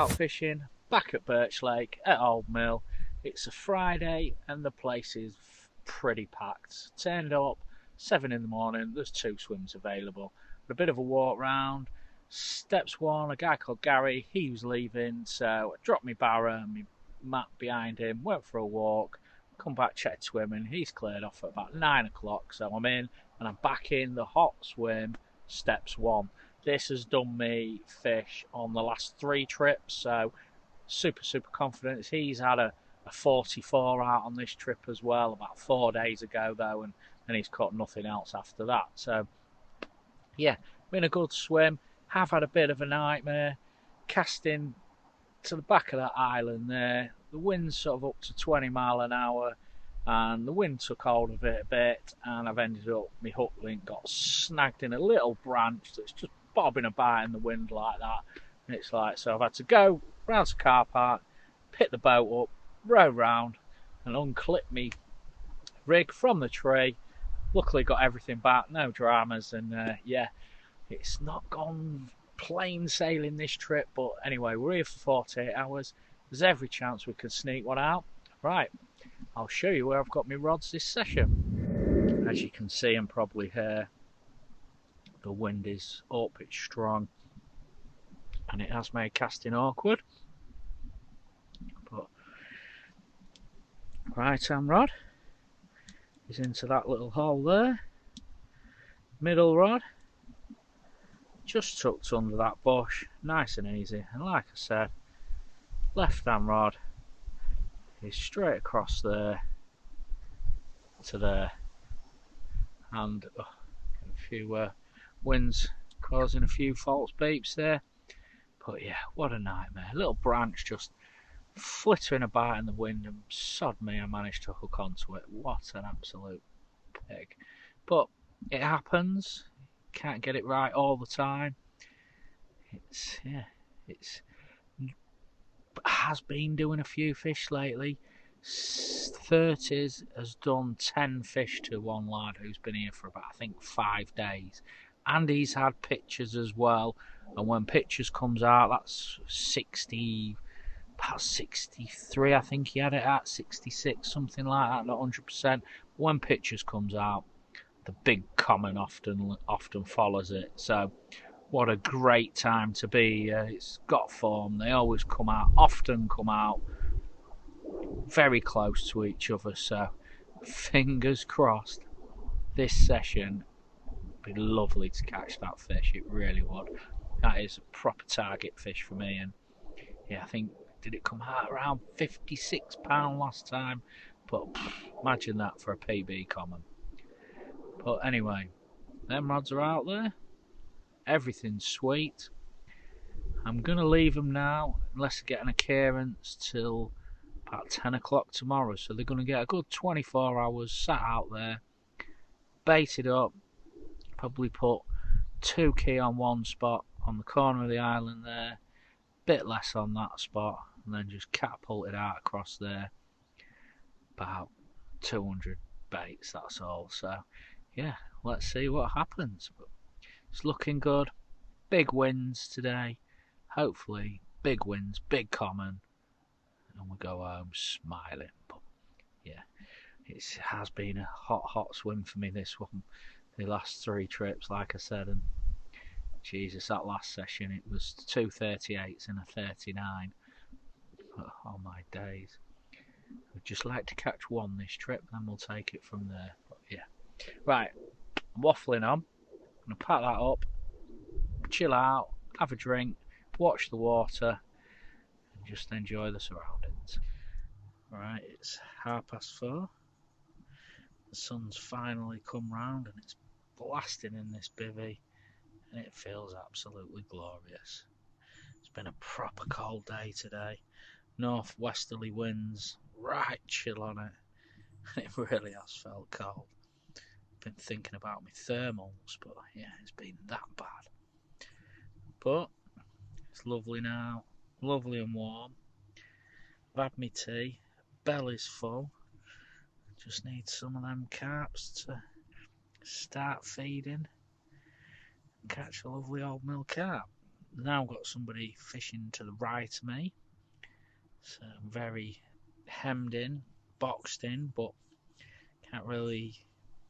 trout fishing back at Birch Lake at Old Mill. It's a Friday and the place is pretty packed. Turned up 7 in the morning. There's 2 swims available. A bit of a walk round. Steps 1, a guy called Gary, he was leaving, so I dropped my barra and my mat behind him, went for a walk, come back, checked swimming. He's cleared off at about 9 o'clock, so I'm in and I'm back in the hot swim, steps 1. This has done me fish on the last 3 trips, so super confident. He's had a 44 out on this trip as well, about 4 days ago though, and he's caught nothing else after that. So yeah, been a good swim. Have had a bit of a nightmare casting to the back of that island there. The wind's sort of up to 20 mile an hour and the wind took hold of it a bit, and I've ended up, my hook link got snagged in a little branch that's just bobbing about in the wind like that. And it's like, so I've had to go round to the car park, pick the boat up, row round and unclip me rig from the tree. Luckily got everything back, no dramas, and yeah, it's not gone plain sailing this trip, but anyway, we're here for 48 hours. There's every chance we can sneak one out. Right, I'll show you where I've got my rods this session. As you can see and probably hear, the wind is up, it's strong, and it has made casting awkward. But right hand rod is into that little hole there. Middle rod just tucked under that bush, nice and easy. And like I said, left hand rod is straight across there to there, and a few winds causing a few false beeps there. But yeah, what a nightmare. A little branch just flittering about in the wind, and sod me, I managed to hook onto it. What an absolute pig. But it happens. Can't get it right all the time. It's has been doing a few fish lately. 30s has done 10 fish to one lad who's been here for about, I think, 5 days, and he's had pictures as well. And when pictures comes out, that's 60, about 63, I think he had it at 66, something like that, not 100%. When pictures comes out, the big common often follows it. So what a great time to be. It's got form. They always often come out very close to each other. So fingers crossed this session would be lovely to catch that fish. It really would. That is a proper target fish for me. And yeah, I think, did it come out around £56 last time? But imagine that for a PB common. But anyway, them rods are out there. Everything's sweet. I'm going to leave them now, unless I get an occurrence, till about 10 o'clock tomorrow. So they're going to get a good 24 hours sat out there, baited up, probably put 2 key on one spot on the corner of the island there, bit less on that spot, and then just catapulted out across there. About 200 baits, that's all. So yeah, let's see what happens. But it's looking good. Big winds today. Hopefully, big winds, big common, and we go home smiling. But yeah, it has been a hot swim for me, this one. The last 3 trips, like I said, and Jesus, that last session, it was 2 38s and a 39. Oh my days. I'd just like to catch one this trip, and then we'll take it from there. But yeah. Right, I'm waffling on. I'm going to pack that up, chill out, have a drink, watch the water, and just enjoy the surroundings. Right, it's 4:30. The sun's finally come round and it's blasting in this bivvy, and it feels absolutely glorious. It's been a proper cold day today. Northwesterly winds, right chill on it. It really has felt cold. Been thinking about my thermals, but yeah, it's been that bad. But it's lovely now, lovely and warm. I've had my tea, belly's full. Just need some of them carps to start feeding and catch a lovely old mill carp. now got somebody fishing to the right of me, so I'm very hemmed in, boxed in, but can't really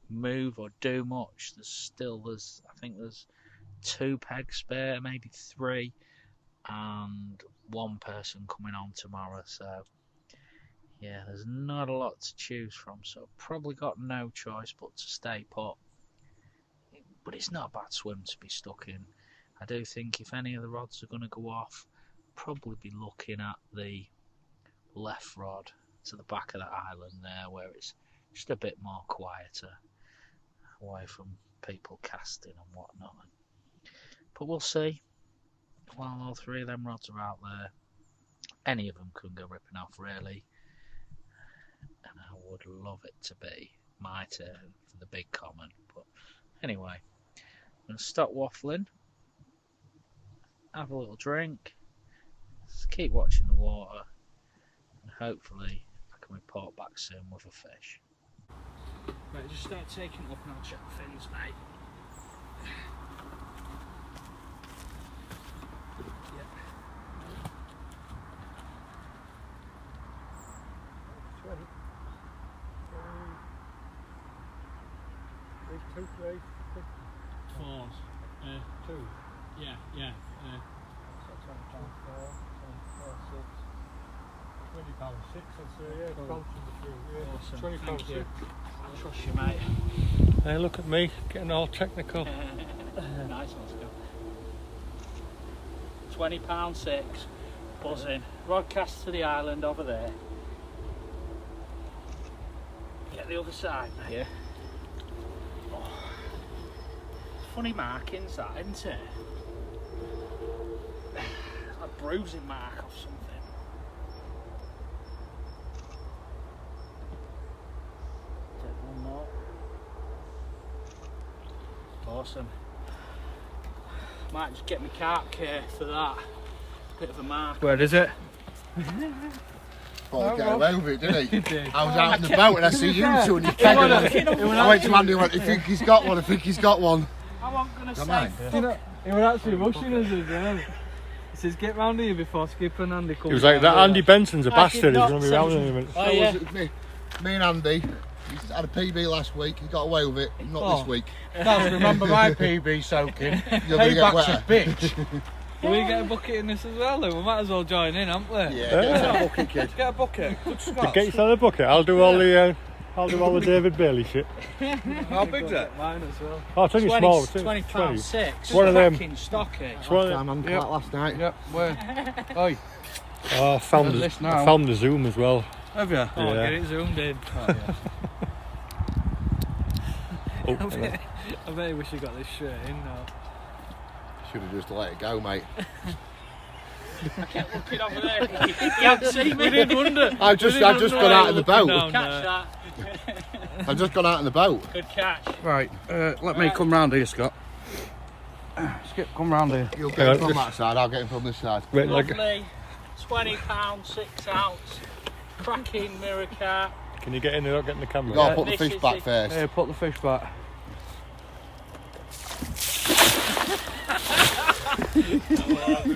move or do much. I think there's 2 pegs spare, maybe 3, and 1 person coming on tomorrow, so yeah, there's not a lot to choose from, so I've probably got no choice but to stay put. But it's not a bad swim to be stuck in. I do think if any of the rods are going to go off, probably be looking at the left rod to the back of the island there, where it's just a bit more quieter, away from people casting and whatnot. But we'll see. While all 3 of them rods are out there, any of them could go ripping off, really. And I would love it to be my turn for the big common. But anyway, I'm going to stop waffling, have a little drink, just keep watching the water, and hopefully I can report back soon with a fish. Right, just start taking it up and I'll check the fins, mate. Two, three, 4s. 2. Yeah. £20, 6, I'd say, yeah. Awesome. £20, Thank 6. you. I trust you, mate. Hey, look at me, getting all technical. Nice one, Scott. £20, 6. Buzzing. Broadcast to the island over there. Get the other side, mate. Yeah. Funny markings, that, isn't it? It's like a bruising mark off something. Take one more. Awesome. Might just get my carp care for that. Bit of a mark. Where is it? Thought he'd get away with it, didn't he? He did. I was out on the boat and I see you two and you kegging. I went to Andy and went, I think he's got one, I think he's got one. I wasn't going to Don't say mind. fuck. You know, he was actually rushing us as well. He says, get round here before Skip and Andy come. He was like, that Andy Benson's a I bastard, did he's not going to be say- round in a minute. Oh, yeah. Me and Andy, he had a PB last week, he got away with it, not this week. Don't remember my PB soaking. You're going to get Payback's a wetter. bitch. Will we get a bucket in this as well then? We might as well join in, haven't we? Yeah, get that bucket, kid. Get a bucket. Good scratch. Get yourself a bucket, I'll do all the David Bailey shit. How big's it? Mine as well. Oh, it's only 20, small, it's £20, 6. One of them. Fucking stocky. It's one of Time on Yep. last night. Yep, where? Oi, Oh, I found This now. I found the zoom as well. have you? Oh, Yeah. get it zoomed in. Oh, I bet we should have got this shirt in now. Should have just let it go, mate. Looking over there. You haven't seen me. We didn't wonder. I've just gone out in the boat. Down Catch there. that. I've just gone out in the boat. Good catch. Right, let me come round here, Scott. Skip, come round here. You'll Hang get on, him from just- that side, I'll get him from this side. wait, like, Lovely. £20, 6 ounce. Cracking mirror carp. can you get in there without getting the We've camera? got to put the This fish is back it. first. Here, put the fish back.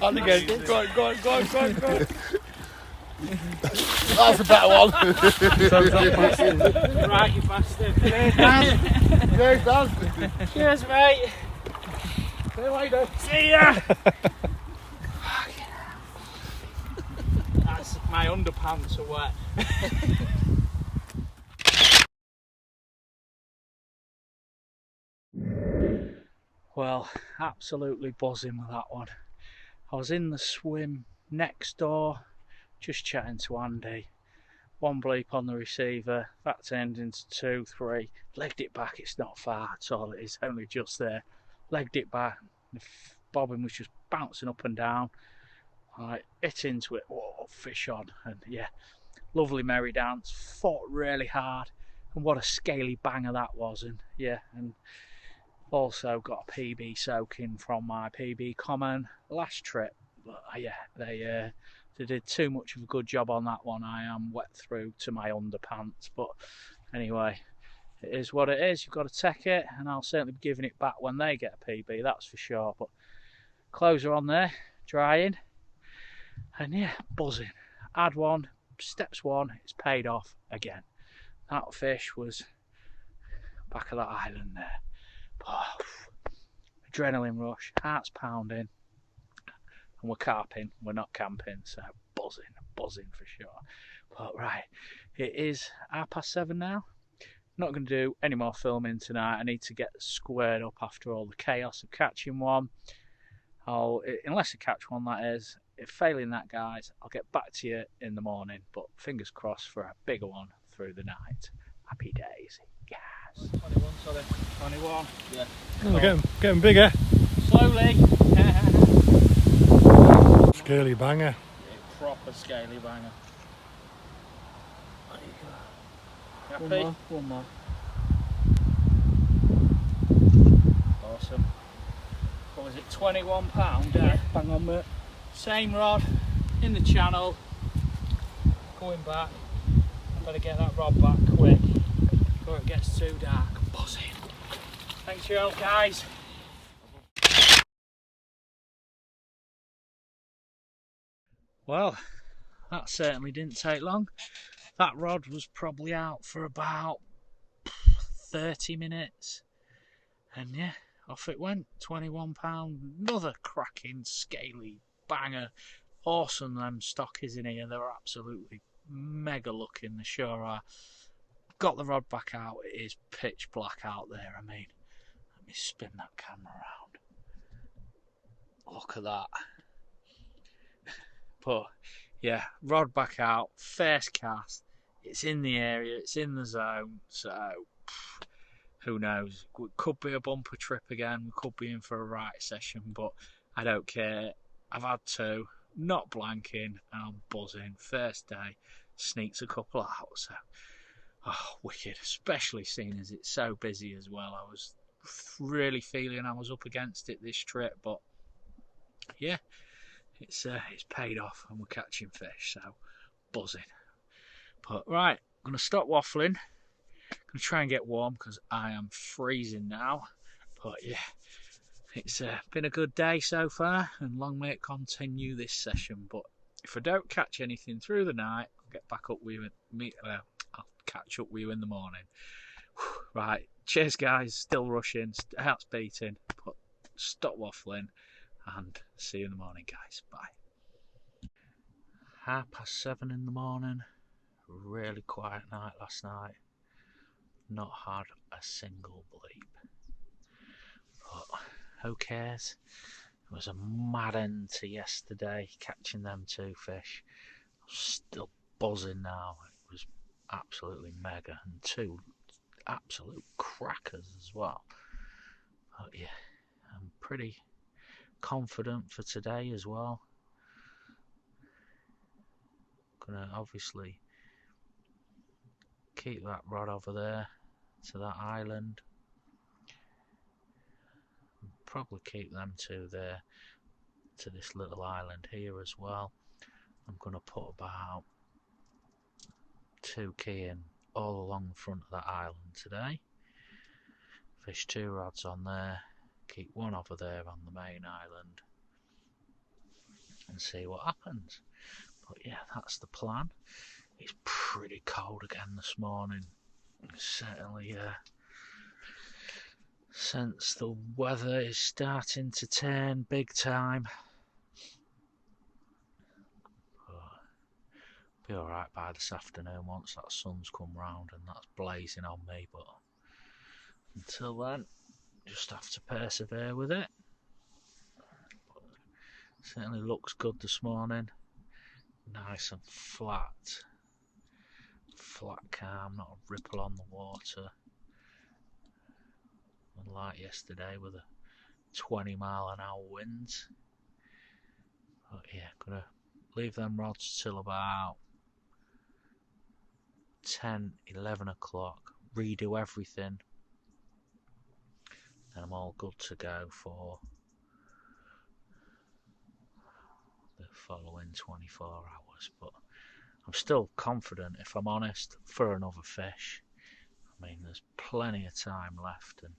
And again, go on. That's a better one. Right, you bastard. Cheers, Dan. Cheers, mate. See you later. See ya. That's my underpants are wet. Well, absolutely buzzing with that one. I was in the swim next door, just chatting to Andy. One bleep on the receiver, that turned into 2, 3. Legged it back, it's not far at all, it is only just there. Legged it back, the bobbin was just bouncing up and down. I hit into it, whoa, fish on, and yeah, lovely merry dance. Fought really hard, and what a scaly banger that was, and yeah, and also got a PB soaking from my PB common last trip. But yeah, they did too much of a good job on that one. I am wet through to my underpants, but anyway, it is what it is. You've got to take it, and I'll certainly be giving it back when they get a PB, that's for sure. But Clothes are on there, drying, and yeah, buzzing. Had one, steps one, it's paid off again. That fish was back of that island there. Oh, adrenaline rush, heart's pounding, and we're carping, we're not camping, so buzzing for sure. But right, it is 7:30 now. Not going to do any more filming tonight. I need to get squared up after all the chaos of catching one. Unless I catch one, that is. If failing that, guys, I'll get back to you in the morning. But fingers crossed for a bigger one through the night. Happy days. Yes. 21, sorry. 21. Yeah. Oh, getting bigger. Slowly. Scaly banger. Yeah, proper scaly banger. There you go. Happy? One more. Awesome. What was it, £21? Yeah, bang on, mate. Same rod, in the channel, going back. I better get that rod back quick before it gets too dark. Buzzing. Thanks for your help, guys. Well, that certainly didn't take long. That rod was probably out for about 30 minutes. And yeah, off it went. £21. Another cracking, scaly banger. Awesome, them stockies in here. They're absolutely mega looking, they sure are. Got the rod back out. It is pitch black out there. I mean, let me spin that camera around. Look at that. But yeah, rod back out, first cast. It's in the area, it's in the zone, so who knows? It could be a bumper trip again. We could be in for a right session, but I don't care. I've had two, not blanking, and I'm buzzing. First day, sneaks a couple out, so wicked. Especially seeing as it's so busy as well. I was really feeling I was up against it this trip, but yeah, it's paid off, and we're catching fish, so buzzing. But right, I'm gonna stop waffling. I'm gonna try and get warm because I am freezing now. But yeah, it's been a good day so far, and long may it continue this session. But if I don't catch anything through the night, I'll get back up with you. I'll catch up with you in the morning. Right, cheers guys. Still rushing, heart's beating, but stop waffling, and see you in the morning, guys. Bye. 7:30 in the morning. Really quiet night last night. Not had a single bleep. But who cares? It was a mad end to yesterday, catching them two fish. I'm still buzzing now. It was absolutely mega, and two absolute crackers as well. But yeah, I'm pretty confident for today as well. Gonna obviously keep that rod over there to that island. Probably keep them two there to this little island here as well. I'm going to put about 2 key in all along the front of that island today. Fish 2 rods on there, keep one over there on the main island, and see what happens. But yeah, that's the plan. It's pretty cold again this morning. Certainly since the weather is starting to turn big time. But be alright by this afternoon once that sun's come round and that's blazing on me, but until then, just have to persevere with it. But certainly looks good this morning. Nice and flat calm, not a ripple on the water. Unlike yesterday with a 20-mile-an-hour winds. But yeah, gonna leave them rods till about 10-11 o'clock, redo everything, and I'm all good to go for the following 24 hours. But I'm still confident, if I'm honest, for another fish. I mean, there's plenty of time left, and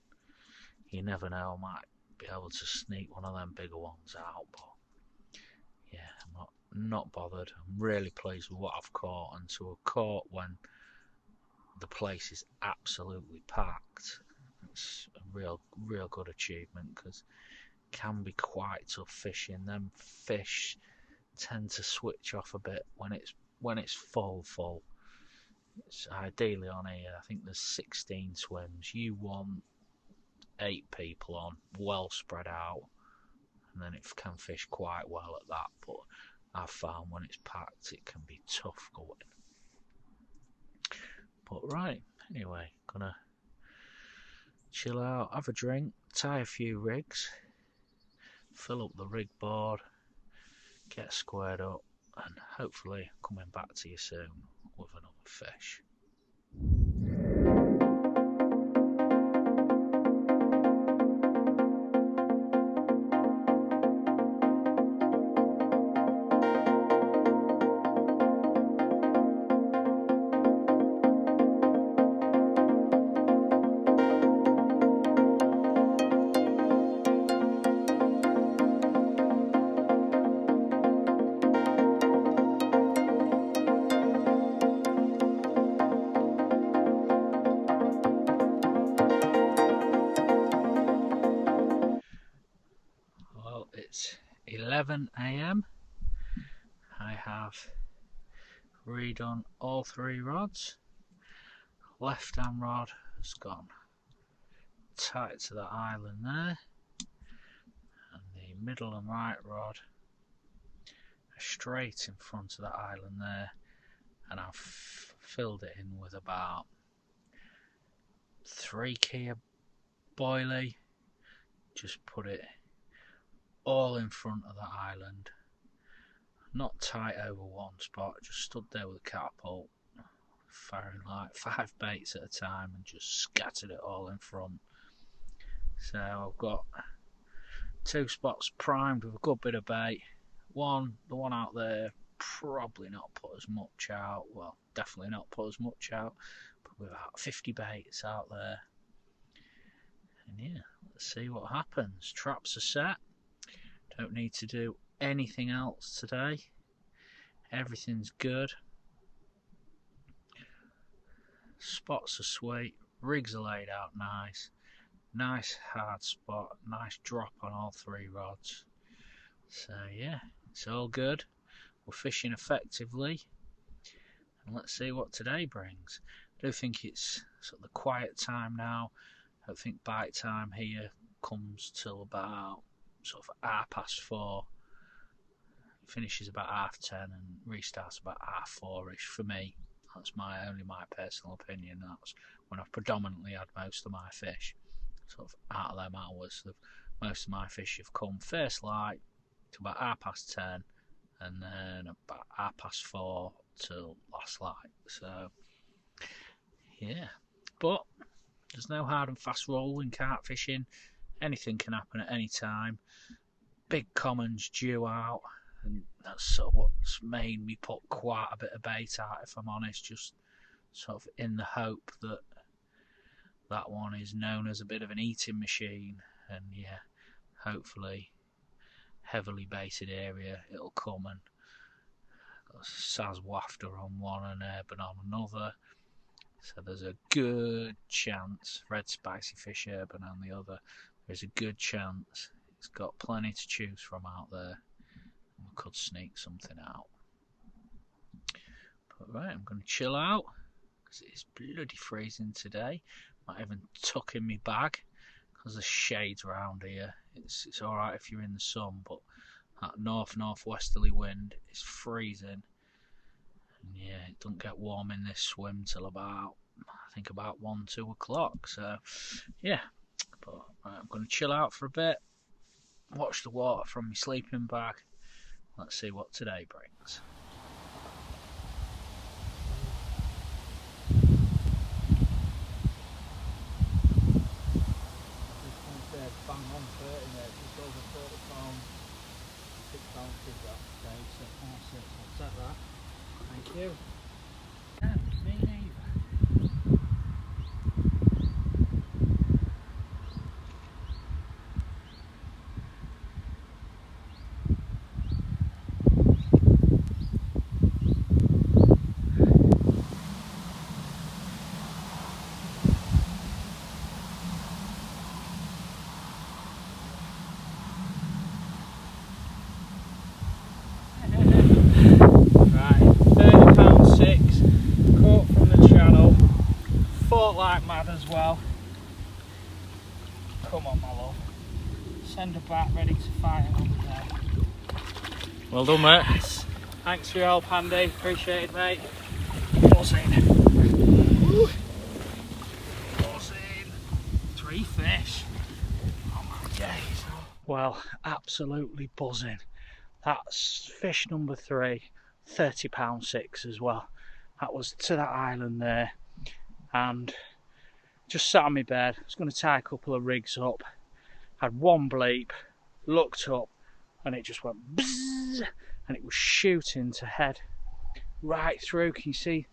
you never know, I might be able to sneak one of them bigger ones out, but yeah, I'm not bothered. I'm really pleased with what I've caught, and to have caught when the place is absolutely packed, it's a real good achievement, because it can be quite tough fishing. Them fish tend to switch off a bit when it's full. It's ideally on here, I think there's 16 swims. You want 8 people on, well spread out, and then it can fish quite well at that. But I've found when it's packed, it can be tough going. But right, anyway, gonna chill out, have a drink, tie a few rigs, fill up the rig board, get squared up, and hopefully coming back to you soon with another fish. It's 11 AM. I have redone all 3 rods. Left hand rod has gone tight to the island there, and the middle and right rod are straight in front of the island there, and I've filled it in with about 3 key of boilie. Just put it all in front of the island, not tight over one spot, just stood there with a catapult, firing like 5 baits at a time, and just scattered it all in front. So I've got 2 spots primed with a good bit of bait. The one out there, probably not put as much out, well, definitely not put as much out, probably about 50 baits out there. And yeah, let's see what happens. Traps are set. Don't need to do anything else today. Everything's good. Spots are sweet. Rigs are laid out nice. Nice hard spot. Nice drop on all 3 rods. So yeah, it's all good. We're fishing effectively. And let's see what today brings. I do think it's sort of the quiet time now. I don't think bite time here comes till about sort of 4:30. It finishes about 10:30 and restarts about 4:30ish for me. That's only my personal opinion. That's when I've predominantly had most of my fish. Sort of out of them hours, most of my fish have come first light to about 10:30, and then about 4:30 till last light. So yeah, but there's no hard and fast rule in carp fishing. Anything can happen at any time. Big commons due out, and that's sort of what's made me put quite a bit of bait out, if I'm honest, just sort of in the hope that that one is known as a bit of an eating machine, and yeah, hopefully heavily baited area it'll come, and got a saz wafter on one and urban on another. So there's a good chance, red spicy fish urban on the other, there's a good chance it's got plenty to choose from out there. We could sneak something out. But right, I'm going to chill out because it's bloody freezing today. Might even tuck in my bag because there's shades around here. It's alright if you're in the sun, but that northwesterly wind is freezing. And yeah, it doesn't get warm in this swim till about, I think about 1-2 o'clock. So yeah, but right, I'm going to chill out for a bit, watch the water from my sleeping bag. Let's see what today brings. Bang on 30 there, just over 30 pounds, 6 ounces that day, so I'll take that. Thank you. Me neither. out like mad as well. Come on, my love. Send her back, ready to fight another day. Well done, mate. Yes. Thanks for your help, Andy. Appreciate it, mate. Buzzing. Woo. Buzzing. 3 fish. Oh my days. Well, absolutely buzzing. That's fish number 3, £30.6 as well. That was to that island there, and just sat on my bed. I was going to tie a couple of rigs up. Had one bleep, looked up, and it just went bzzz, and it was shooting to head right through. Can you see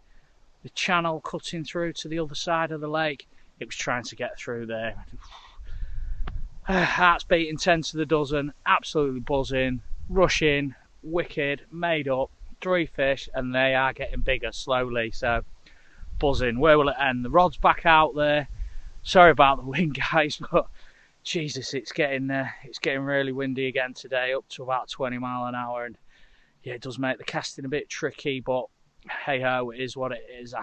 the channel cutting through to the other side of the lake? It was trying to get through there. Heart's beating 10 to the dozen, absolutely buzzing, rushing, wicked, made up, 3 fish, and they are getting bigger slowly, so buzzing. Where will it end? The rod's back out there. Sorry about the wind, guys, but Jesus, it's getting really windy again today, up to about 20 mile an hour, and yeah, it does make the casting a bit tricky, but hey ho, it is what it is.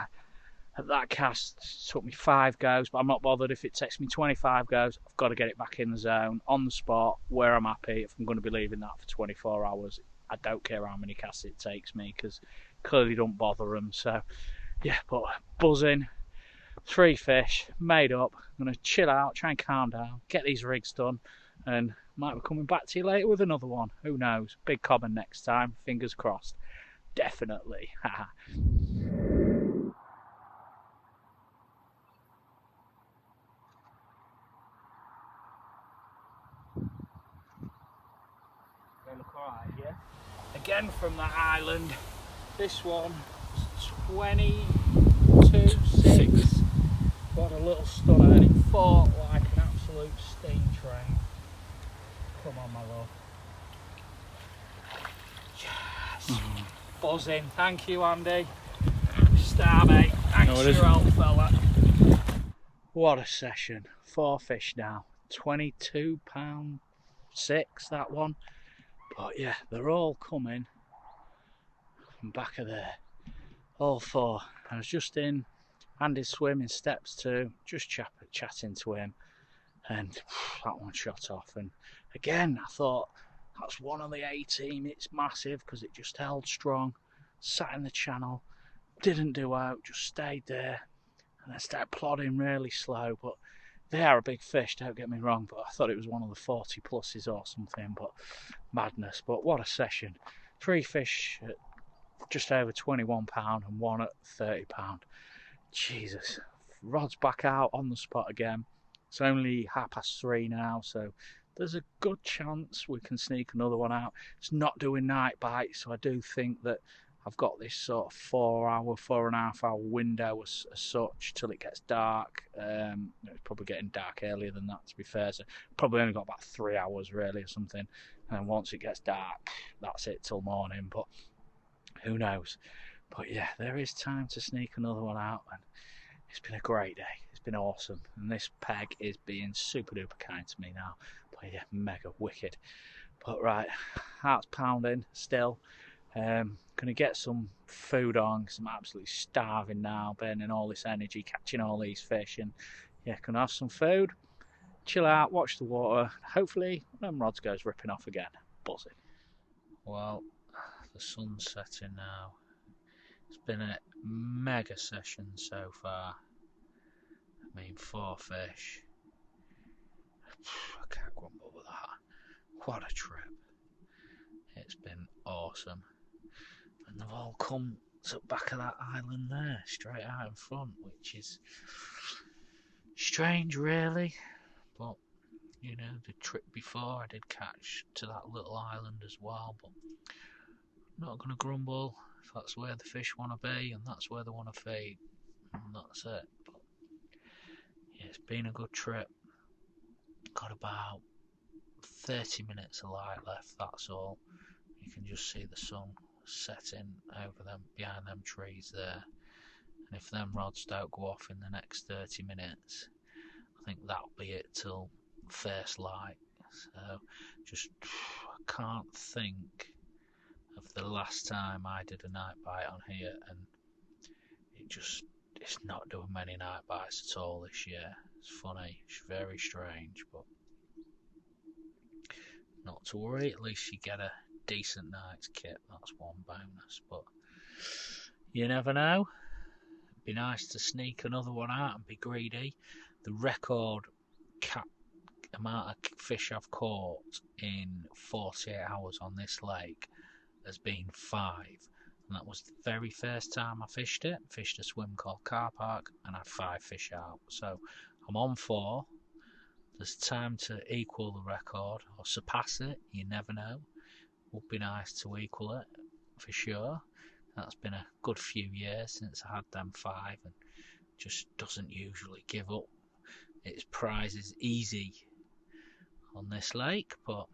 That cast took me 5 goes, but I'm not bothered if it takes me 25 goes. I've got to get it back in the zone, on the spot, where I'm happy. If I'm going to be leaving that for 24 hours, I don't care how many casts it takes me, because clearly don't bother them. So yeah, but buzzing, 3 fish, made up. I'm going to chill out, try and calm down, get these rigs done, and might be coming back to you later with another one. Who knows? Big common next time, fingers crossed. Definitely. They look alright, yeah? Again from that island. This one was 22.6. What a little stunner, and it fought like an absolute steam train. Come on, my love. Yes. Buzzing. Thank you, Andy. Star, mate. Thanks for your help, fella. What a session. 4 fish now. £22.6, that one. But yeah, they're all coming from back of there. All 4. I was just in Andy's swim in steps 2, just chatting to him, and that one shot off. And again, I thought that's one of the A team. It's massive because it just held strong, sat in the channel, didn't do out, just stayed there, and then started plodding really slow. But they are a big fish, don't get me wrong, but I thought it was one of the 40 pluses or something. But madness. But what a session. 3 fish at just over £21 and 1 at £30. Jesus. Rod's back out on the spot again. It's only 3:30 now, so there's a good chance we can sneak another one out. It's not doing night bites, so I do think that I've got this sort of 4.5 hour window as such till it gets dark. It's probably getting dark earlier than that, to be fair, so probably only got about 3 hours really or something, and once it gets dark, that's it till morning. But who knows? But yeah, there is time to sneak another one out, and it's been a great day. It's been awesome, and this peg is being super duper kind to me now. But yeah, mega wicked. But right, heart's pounding still. Gonna get some food on because I'm absolutely starving now, burning all this energy, catching all these fish, and yeah, gonna have some food, chill out, watch the water. Hopefully, them rods goes ripping off again. Buzzing. Well, the sun's setting now. It's been a mega session so far. I mean, 4 fish. I can't grumble with that. What a trip. It's been awesome. And they've all come to the back of that island there, straight out in front, which is strange really. But, you know, the trip before I did catch to that little island as well, but I'm not going to grumble. If that's where the fish want to be and that's where they want to feed, and that's it. But yeah, it's been a good trip. Got about 30 minutes of light left, that's all. You can just see the sun setting over them, behind them trees there. And if them rods don't go off in the next 30 minutes, I think that'll be it till first light. So just, I can't think of the last time I did a night bite on here and it's not doing many night bites at all this year. It's funny, it's very strange, but not to worry, at least you get a decent night's kit, that's one bonus, but you never know. It'd be nice to sneak another one out and be greedy. The record amount of fish I've caught in 48 hours on this lake has been 5, and that was the very first time I fished it. Fished a swim called Carp, and had 5 fish out, so I'm on 4. There's time to equal the record or surpass it, you never know. Would be nice to equal it for sure. That's been a good few years since I had them 5, and just doesn't usually give up its prizes easy on this lake, but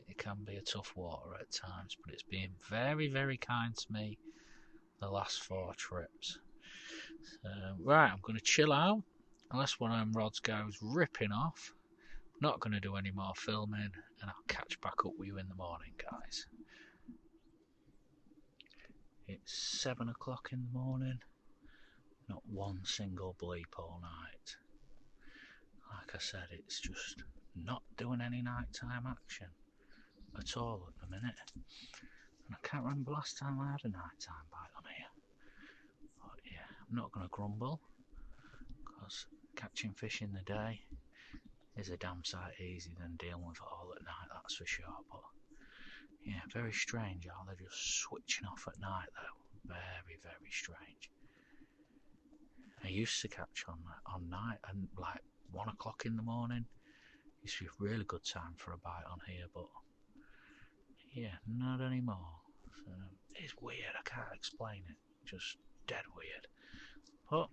it can be a tough water at times. But it's been very, very kind to me the last 4 trips. So, right, I'm going to chill out unless one of them rods goes ripping off. Not going to do any more filming, and I'll catch back up with you in the morning, guys. It's 7 o'clock in the morning. Not one single bleep all night. Like I said, it's just not doing any nighttime action at all at the minute. And I can't remember last time I had a nighttime bite on here. But yeah, I'm not going to grumble, because catching fish in the day is a damn sight easier than dealing with it all at night, that's for sure. But yeah, very strange how they're just switching off at night though. Very, very strange. I used to catch on night, and like 1 o'clock in the morning used to be a really good time for a bite on here, but yeah, not anymore. So it's weird, I can't explain it, just dead weird. But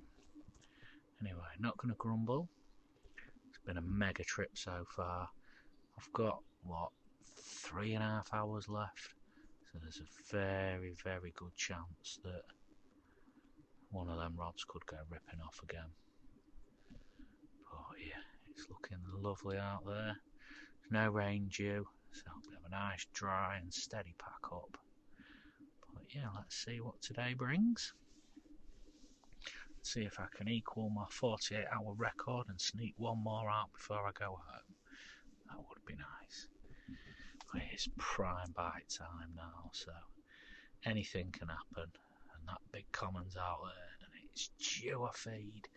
anyway, not going to grumble. It's been a mega trip so far. I've got, what, 3.5 hours left, so there's a very, very good chance that one of them rods could go ripping off again. But yeah, it's looking lovely out there. There's no rain due, so we have a nice dry and steady pack up. But yeah, let's see what today brings. See if I can equal my 48-hour record and sneak one more out before I go home. That would be nice. But it's prime bite time now, so anything can happen. And that big common's out there, and it's due a feed.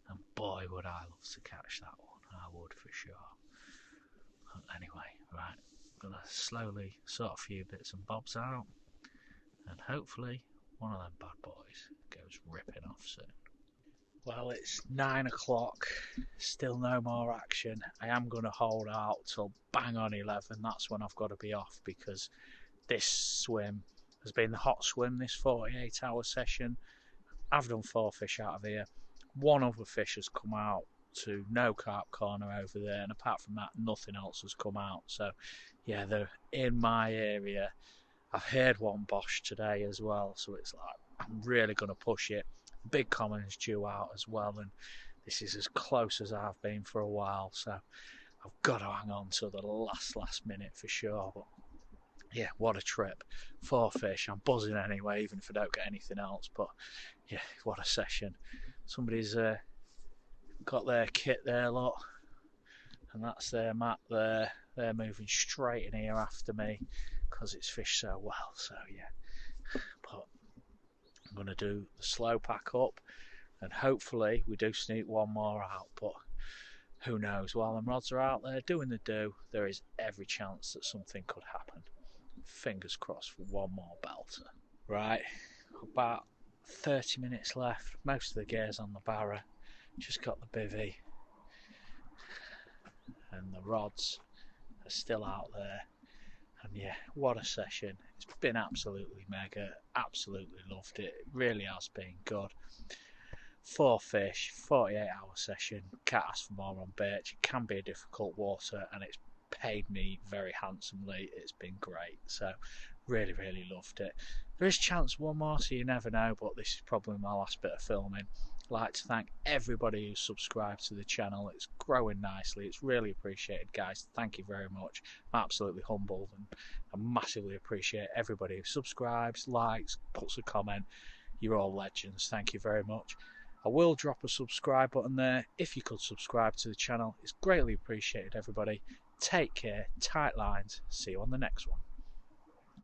And boy, would I love to catch that one. I would for sure. But anyway, right, I'm gonna slowly sort a few bits and bobs out, and hopefully one of them bad boys goes ripping off soon. Well, it's 9 o'clock, still no more action. I am going to hold out till bang on 11. That's when I've got to be off, because this swim has been the hot swim, this 48-hour session. I've done 4 fish out of here. One other fish has come out to no carp corner over there, and apart from that, nothing else has come out. So yeah, they're in my area. I've heard one Bosch today as well, so it's like I'm really going to push it. Big common's due out as well, and this is as close as I've been for a while, so I've got to hang on to the last minute for sure. But yeah, what a trip. 4 fish, I'm buzzing anyway, even if I don't get anything else. But yeah, what a session. Somebody's got their kit there, look, and that's their mat there. They're moving straight in here after me because it's fished so well. So yeah, but I'm going to do the slow pack up, and hopefully we do sneak one more out. But who knows, while them rods are out there doing the do, there is every chance that something could happen. Fingers crossed for one more belter. Right, about 30 minutes left. Most of the gear's on the barra. Just got the bivvy, and the rods are still out there. And yeah, what a session. It's been absolutely mega. Absolutely loved it. It really has been good. 4 fish, 48-hour session. Can't ask for more on birch. It can be a difficult water, and it's paid me very handsomely. It's been great. So really, really loved it. There is a chance one more, so you never know, but this is probably my last bit of filming. I'd like to thank everybody who's subscribed to the channel. It's growing nicely. It's really appreciated, guys. Thank you very much. I'm absolutely humbled, and I massively appreciate everybody who subscribes, likes, puts a comment. You're all legends. Thank you very much. I will drop a subscribe button there. If you could subscribe to the channel, it's greatly appreciated, everybody. Take care, tight lines. See you on the next one.